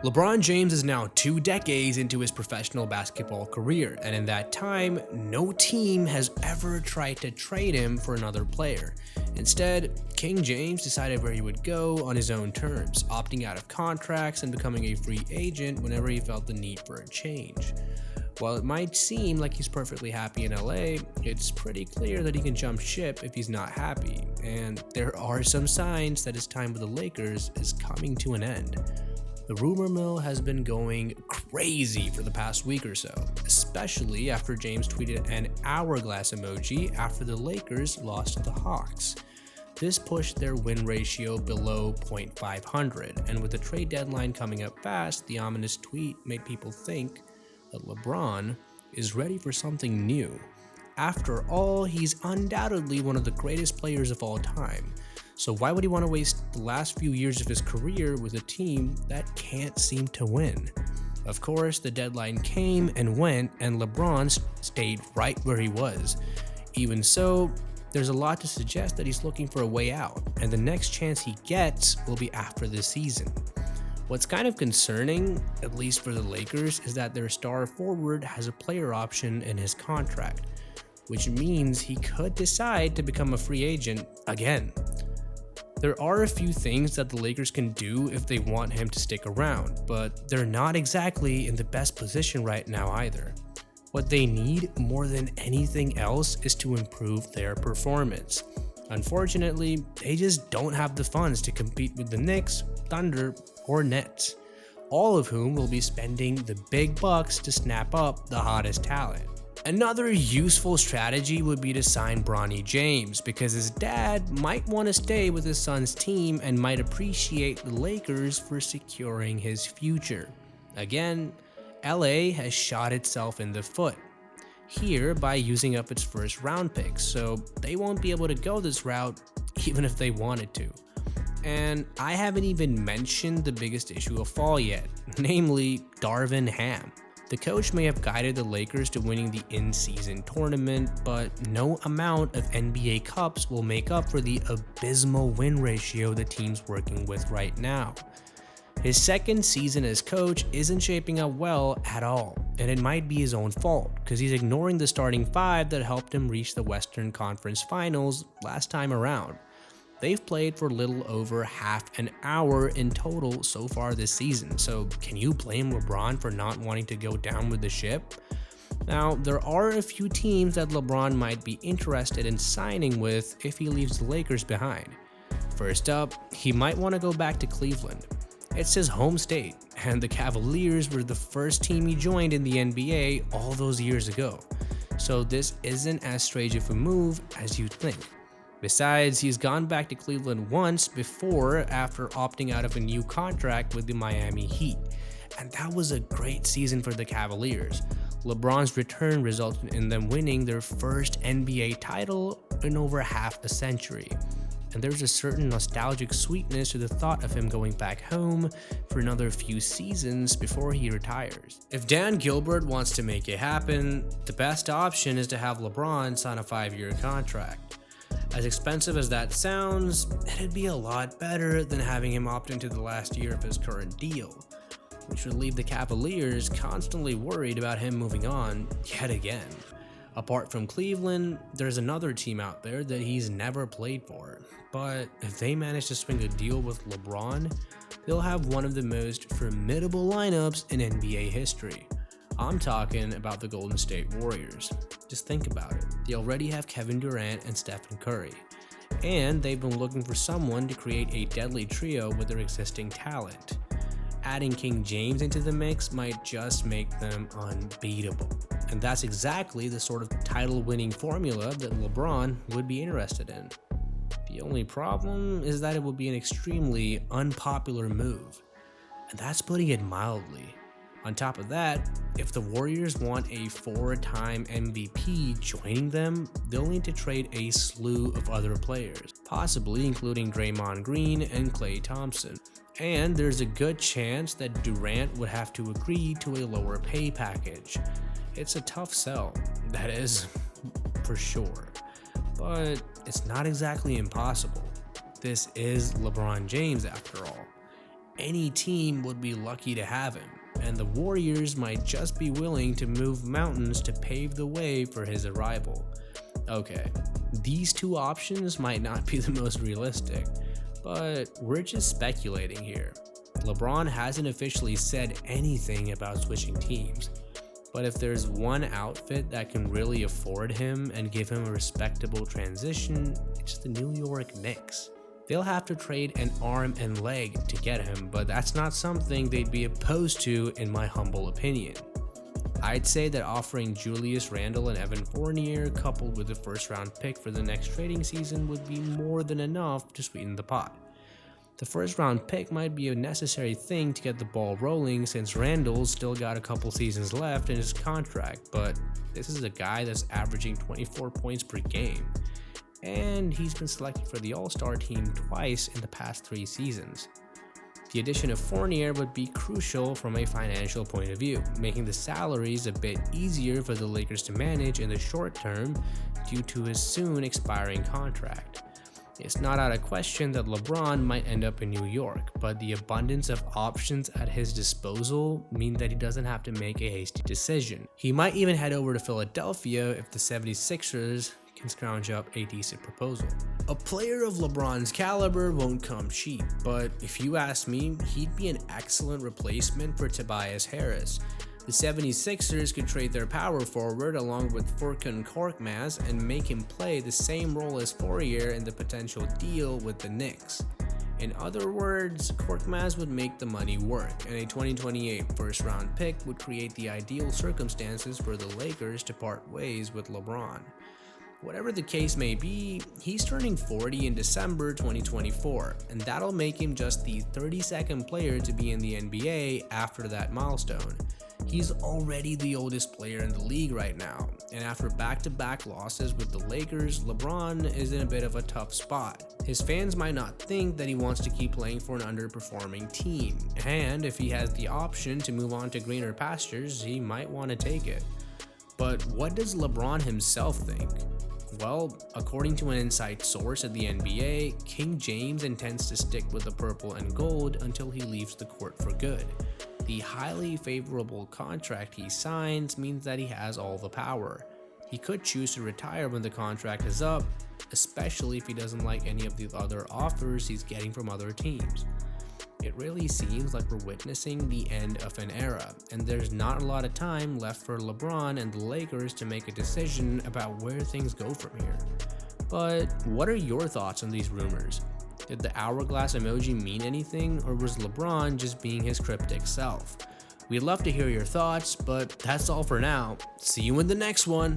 LeBron James is now 2 decades into his professional basketball career, and in that time, no team has ever tried to trade him for another player. Instead, King James decided where he would go on his own terms, opting out of contracts and becoming a free agent whenever he felt the need for a change. While it might seem like he's perfectly happy in LA, it's pretty clear that he can jump ship if he's not happy, and there are some signs that his time with the Lakers is coming to an end. The rumor mill has been going crazy for the past week or so, especially after James tweeted an hourglass emoji after the Lakers lost to the Hawks. This pushed their win ratio below .500, and with the trade deadline coming up fast, the ominous tweet made people think that LeBron is ready for something new. After all, he's undoubtedly one of the greatest players of all time. So why would he want to waste the last few years of his career with a team that can't seem to win? Of course, the deadline came and went, and LeBron stayed right where he was. Even so, there's a lot to suggest that he's looking for a way out, and the next chance he gets will be after this season. What's kind of concerning, at least for the Lakers, is that their star forward has a player option in his contract, which means he could decide to become a free agent again. There are a few things that the Lakers can do if they want him to stick around, but they're not exactly in the best position right now either. What they need more than anything else is to improve their performance. Unfortunately, they just don't have the funds to compete with the Knicks, Thunder, or Nets, all of whom will be spending the big bucks to snap up the hottest talent. Another useful strategy would be to sign Bronny James, because his dad might want to stay with his son's team and might appreciate the Lakers for securing his future. Again, LA has shot itself in the foot here by using up its first round picks, so they won't be able to go this route even if they wanted to. And I haven't even mentioned the biggest issue of fall yet, namely Darvin Ham. The coach may have guided the Lakers to winning the in-season tournament, but no amount of NBA Cups will make up for the abysmal win ratio the team's working with right now. His second season as coach isn't shaping up well at all, and it might be his own fault, because he's ignoring the starting five that helped him reach the Western Conference Finals last time around. They've played for little over half an hour in total so far this season, so can you blame LeBron for not wanting to go down with the ship? Now, there are a few teams that LeBron might be interested in signing with if he leaves the Lakers behind. First up, he might want to go back to Cleveland. It's his home state, and the Cavaliers were the first team he joined in the NBA all those years ago, so this isn't as strange of a move as you'd think. Besides, he's gone back to Cleveland once before after opting out of a new contract with the Miami Heat, and that was a great season for the Cavaliers. LeBron's return resulted in them winning their first NBA title in over half a century, and there's a certain nostalgic sweetness to the thought of him going back home for another few seasons before he retires. If Dan Gilbert wants to make it happen, the best option is to have LeBron sign a 5-year contract. As expensive as that sounds, it'd be a lot better than having him opt into the last year of his current deal, which would leave the Cavaliers constantly worried about him moving on yet again. Apart from Cleveland, there's another team out there that he's never played for, but if they manage to swing a deal with LeBron, they'll have one of the most formidable lineups in NBA history. I'm talking about the Golden State Warriors. Just think about it. They already have Kevin Durant and Stephen Curry, and they've been looking for someone to create a deadly trio with their existing talent. Adding King James into the mix might just make them unbeatable, and that's exactly the sort of title-winning formula that LeBron would be interested in. The only problem is that it would be an extremely unpopular move, and that's putting it mildly. On top of that, if the Warriors want a 4-time MVP joining them, they'll need to trade a slew of other players, possibly including Draymond Green and Klay Thompson. And there's a good chance that Durant would have to agree to a lower pay package. It's a tough sell, that is, for sure. But it's not exactly impossible. This is LeBron James after all. any team would be lucky to have him, and the Warriors might just be willing to move mountains to pave the way for his arrival. Okay, these two options might not be the most realistic, but we're just speculating here. LeBron hasn't officially said anything about switching teams, but if there's one outfit that can really afford him and give him a respectable transition, it's the New York Knicks. They'll have to trade an arm and leg to get him, but that's not something they'd be opposed to in my humble opinion. I'd say that offering Julius Randle and Evan Fournier coupled with a first round pick for the next trading season would be more than enough to sweeten the pot. The first round pick might be a necessary thing to get the ball rolling since Randle's still got a couple seasons left in his contract, but this is a guy that's averaging 24 points per game, and he's been selected for the All-Star team twice in the past 3 seasons. The addition of Fournier would be crucial from a financial point of view, making the salaries a bit easier for the Lakers to manage in the short term due to his soon expiring contract. It's not out of question that LeBron might end up in New York, but the abundance of options at his disposal mean that he doesn't have to make a hasty decision. He might even head over to Philadelphia if the 76ers can scrounge up a decent proposal. A player of LeBron's caliber won't come cheap, but if you ask me, he'd be an excellent replacement for Tobias Harris. The 76ers could trade their power forward along with Furkan Korkmaz and make him play the same role as Fourier in the potential deal with the Knicks. In other words, Korkmaz would make the money work, and a 2028 first-round pick would create the ideal circumstances for the Lakers to part ways with LeBron. Whatever the case may be, he's turning 40 in December 2024, and that'll make him just the 32nd player to be in the NBA after that milestone. He's already the oldest player in the league right now, and after back-to-back losses with the Lakers, LeBron is in a bit of a tough spot. His fans might not think that he wants to keep playing for an underperforming team, and if he has the option to move on to greener pastures, he might want to take it. But what does LeBron himself think? Well, according to an inside source at the NBA, King James intends to stick with the purple and gold until he leaves the court for good. The highly favorable contract he signs means that he has all the power. He could choose to retire when the contract is up, especially if he doesn't like any of the other offers he's getting from other teams. It really seems like we're witnessing the end of an era, and there's not a lot of time left for LeBron and the Lakers to make a decision about where things go from here. But what are your thoughts on these rumors? Did the hourglass emoji mean anything, or was LeBron just being his cryptic self? We'd love to hear your thoughts, but that's all for now. See you in the next one.